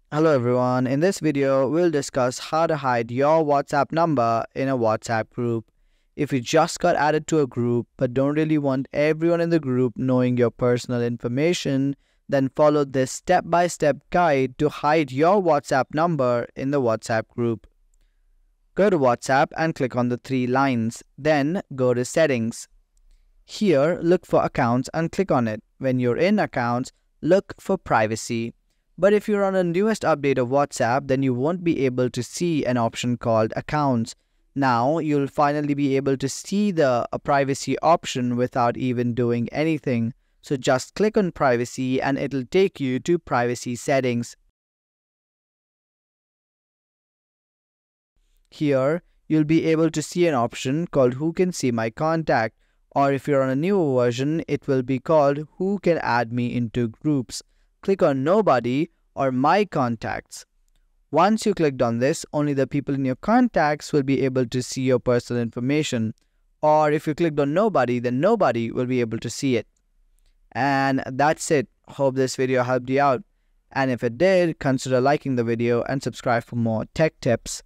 Hello everyone, in this video we'll discuss how to hide your WhatsApp number in a WhatsApp group. If you just got added to a group but don't really want everyone in the group knowing your personal information, then follow this step-by-step guide to hide your WhatsApp number in the WhatsApp group. Go to WhatsApp and click on the three lines, then go to Settings. Here, look for Accounts and click on it. When you're in Accounts, look for Privacy. But if you're on the newest update of WhatsApp, then you won't be able to see an option called Accounts. Now, you'll finally be able to see the privacy option without even doing anything. So just click on Privacy and it'll take you to Privacy Settings. Here, you'll be able to see an option called Who Can See My Contact, or if you're on a newer version, it will be called Who Can Add Me Into Groups. Click on Nobody or My Contacts. Once you clicked on this, only the people in your contacts will be able to see your personal information. Or if you clicked on Nobody, then nobody will be able to see it. And that's it. Hope this video helped you out. And if it did, consider liking the video and subscribe for more tech tips.